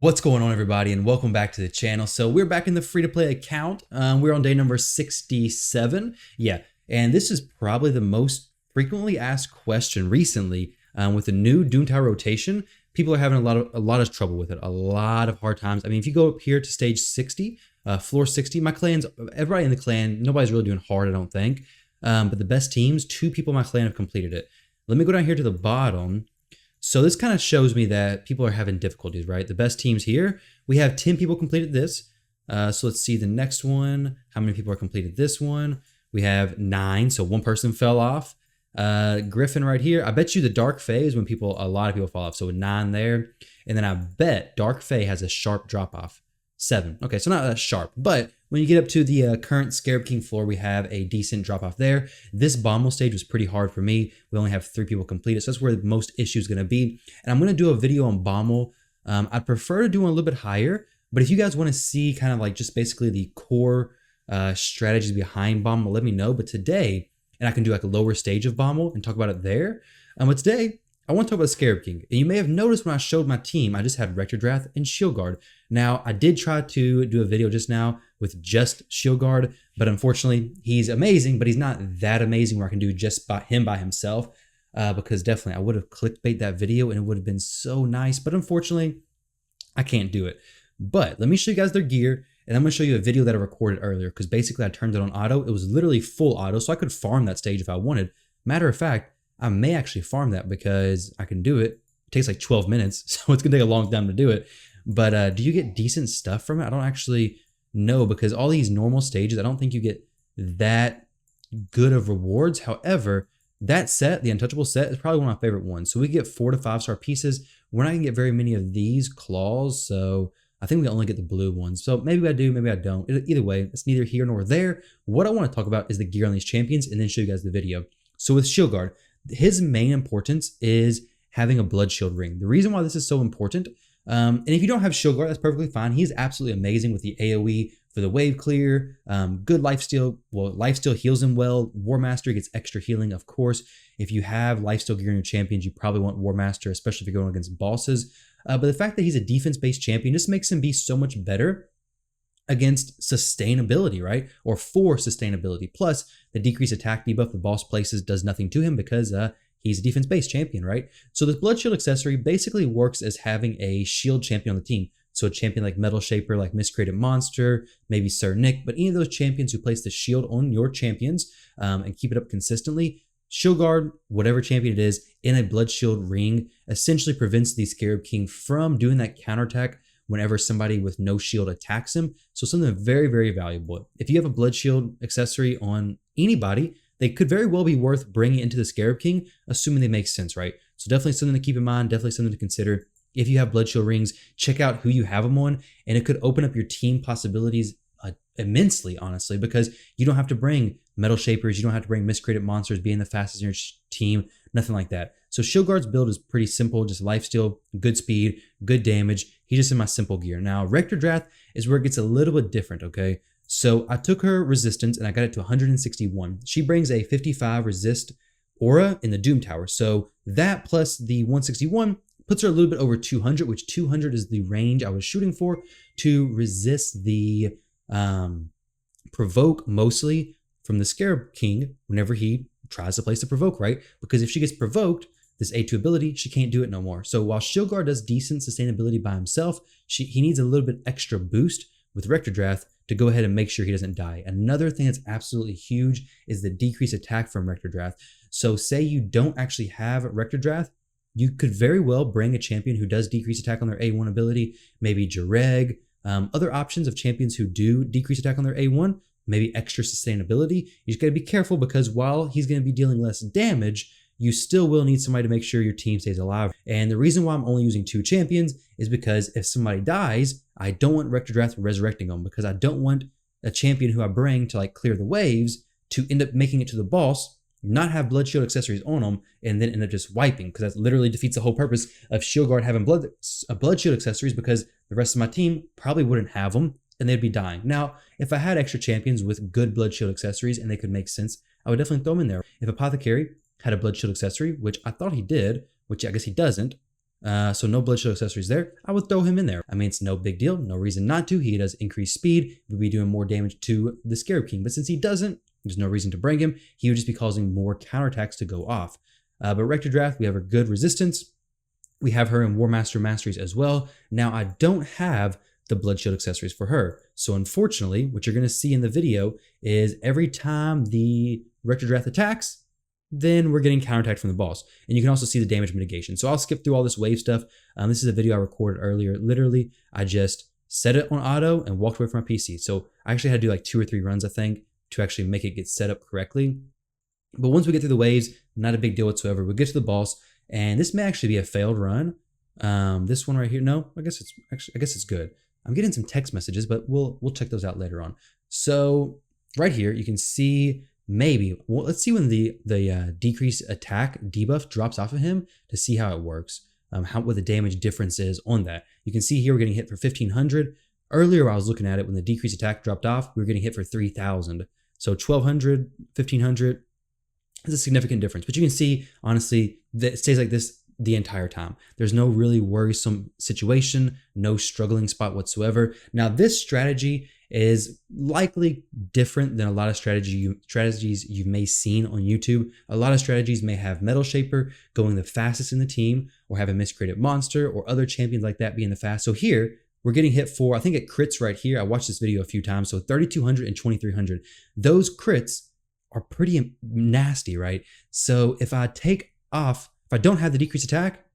What's going on, everybody, and welcome back to the channel. So we're back in the free-to-play account. We're on day number 67. Yeah, and this is probably the most frequently asked question recently with the new Doom Tower rotation. People are having a lot of trouble with it, a lot of hard times. I mean, if you go up here to stage 60, floor 60, my clans, everybody in the clan, nobody's really doing hard, I don't think. But the best teams, 2 people in my clan have completed it. Let me go down here to the bottom. So this kind of shows me that people are having difficulties, right? The best teams here, we have 10 people completed this. So let's see the next one. How many people are completed this one? We have 9, so 1 person fell off. Griffin right here. I bet you the Dark Fae is when a lot of people fall off. So 9 there. And then I bet Dark Fae has a sharp drop off. 7. Okay, so not that sharp, but when you get up to the current Scarab King floor, we have a decent drop off there. This Bommel stage was pretty hard for me. We only have 3 people completed, so that's where the most issue is going to be. And I'm going to do a video on Bommel. I'd prefer to do one a little bit higher, but if you guys want to see kind of like just basically the core strategies behind Bommel, let me know. But today, and I can do like a lower stage of Bommel and talk about it there. But today, I want to talk about Scarab King. And you may have noticed when I showed my team, I just had Rector Drath and Shield Guard. Now, I did try to do a video just now with just Shield Guard, but unfortunately, he's amazing, but he's not that amazing where I can do just by himself, because definitely I would have clickbait that video and it would have been so nice, but unfortunately, I can't do it. But let me show you guys their gear, and I'm going to show you a video that I recorded earlier, because basically I turned it on auto. It was literally full auto, so I could farm that stage if I wanted. Matter of fact, I may actually farm that because I can do it. It takes like 12 minutes, so it's going to take a long time to do it. But do you get decent stuff from it? I don't actually know, because all these normal stages, I don't think you get that good of rewards. However, that set, the Untouchable set, is probably one of my favorite ones. So we get 4 to 5 star pieces. We're not going to get very many of these claws, so I think we only get the blue ones. So maybe I do, maybe I don't. Either way, it's neither here nor there. What I want to talk about is the gear on these champions and then show you guys the video. So with Shield Guard, his main importance is having a blood shield ring. The reason why this is so important, and if you don't have Shield Guard, that's perfectly fine. He's absolutely amazing with the AoE for the wave clear, good lifesteal. Well, lifesteal heals him well. War Master gets extra healing, of course. If you have lifesteal gear in your champions, you probably want War Master, especially if you're going against bosses. But the fact that he's a defense-based champion just makes him be so much better against sustainability, right? Or for sustainability. Plus, the decreased attack debuff the boss places does nothing to him because he's a defense-based champion, right? So this Blood Shield accessory basically works as having a shield champion on the team. So a champion like Metal Shaper, like Miscreated Monster, maybe Sir Nick, but any of those champions who place the shield on your champions and keep it up consistently, Shield Guard, whatever champion it is, in a Blood Shield ring essentially prevents the Scarab King from doing that counterattack whenever somebody with no shield attacks him. So something very, very valuable. If you have a Blood Shield accessory on anybody, they could very well be worth bringing into the Scarab King, assuming they make sense, right? So definitely something to keep in mind, definitely something to consider. If you have Blood Shield rings, check out who you have them on, and it could open up your team possibilities immensely, honestly, because you don't have to bring Metal Shapers, you don't have to bring Miscreated Monsters being the fastest in your team, nothing like that. So Shield Guard's build is pretty simple, just lifesteal, good speed, good damage. He's just in my simple gear. Now, Rector Drath is where it gets a little bit different, okay? So I took her resistance and I got it to 161. She brings a 55 resist aura in the Doom Tower. So that plus the 161 puts her a little bit over 200, which 200 is the range I was shooting for to resist the provoke mostly from the Scarab King whenever he tries to place the provoke, right? Because if she gets provoked, this A2 ability, she can't do it no more. So while Shield Guard does decent sustainability by himself, he needs a little bit extra boost with Rector Drath to go ahead and make sure he doesn't die. Another thing that's absolutely huge is the decreased attack from Rector Drath. So say you don't actually have Rector Drath, you could very well bring a champion who does decrease attack on their A1 ability, maybe Jareg, other options of champions who do decrease attack on their A1, maybe extra sustainability. You just gotta be careful because while he's gonna be dealing less damage, you still will need somebody to make sure your team stays alive. And the reason why I'm only using 2 champions is because if somebody dies, I don't want Rector Drath resurrecting them, because I don't want a champion who I bring to like clear the waves to end up making it to the boss, not have Blood Shield accessories on them, and then end up just wiping, because that literally defeats the whole purpose of Shield Guard having Blood Shield accessories, because the rest of my team probably wouldn't have them and they'd be dying. Now, if I had extra champions with good Blood Shield accessories and they could make sense, I would definitely throw them in there. If Apothecary had a Blood Shield accessory, which I thought he did, which I guess he doesn't, So no blood shield accessories there. I would throw him in there. I mean, it's no big deal. No reason not to. He does increase speed. He would be doing more damage to the Scarab King. But since he doesn't, there's no reason to bring him. He would just be causing more counterattacks to go off. But Rector Draft, we have her good resistance. We have her in War Master Masteries as well. Now, I don't have the blood shield accessories for her. So unfortunately, what you're going to see in the video is every time the Rector Draft attacks, then we're getting counterattacked from the boss. And you can also see the damage mitigation. So I'll skip through all this wave stuff. This is a video I recorded earlier. Literally, I just set it on auto and walked away from my PC. So I actually had to do like 2 or 3 runs, I think, to actually make it get set up correctly. But once we get through the waves, not a big deal whatsoever. We'll get to the boss, and this may actually be a failed run. This one right here, no, I guess it's good. I'm getting some text messages, but we'll check those out later on. So right here, you can see maybe, well, let's see when the decrease attack debuff drops off of him to see how it works, what the damage difference is on that. You can see here we're getting hit for 1,500. Earlier I was looking at it when the decrease attack dropped off, we were getting hit for 3,000. So 1,200, 1,500 is a significant difference. But you can see, honestly, that it stays like this the entire time. There's no really worrisome situation, no struggling spot whatsoever. Now, this strategy is likely different than a lot of strategies you may seen on YouTube. A lot of strategies may have Metal Shaper going the fastest in the team, or have a miscreated monster, or other champions like that being the fast. So here, we're getting hit for, I think it crits right here. I watched this video a few times. So 3,200 and 2,300. Those crits are pretty nasty, right? So if I take off, if I don't have the decrease attack,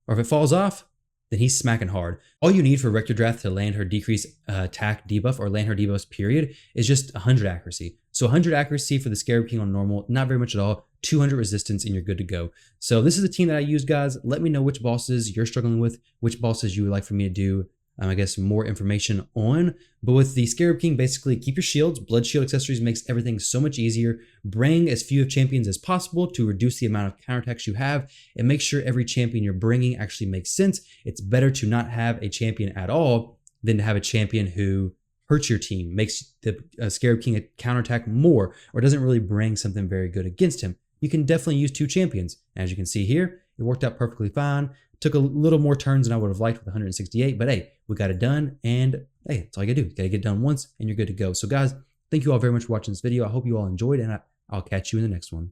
or if it falls off, then he's smacking hard. All you need for Rector Draft to land her decrease attack debuff, or land her debuffs period, is just 100 accuracy. So 100 accuracy for the Scarab King on normal, not very much at all. 200 resistance and you're good to go. So this is a team that I use, guys. Let me know which bosses you're struggling with, which bosses you would like for me to do I guess more information on. But with the Scarab King, basically keep your shields. Blood shield accessories makes everything so much easier. Bring as few of champions as possible to reduce the amount of counterattacks you have, and make sure every champion you're bringing actually makes sense. It's better to not have a champion at all than to have a champion who hurts your team, makes the Scarab King counterattack more, or doesn't really bring something very good against him. You can definitely use 2 champions. As you can see here, it worked out perfectly fine. Took a little more turns than I would have liked with 168, but hey, we got it done, and hey, that's all you gotta do. You gotta get it done once, and you're good to go. So guys, thank you all very much for watching this video. I hope you all enjoyed, and I'll catch you in the next one.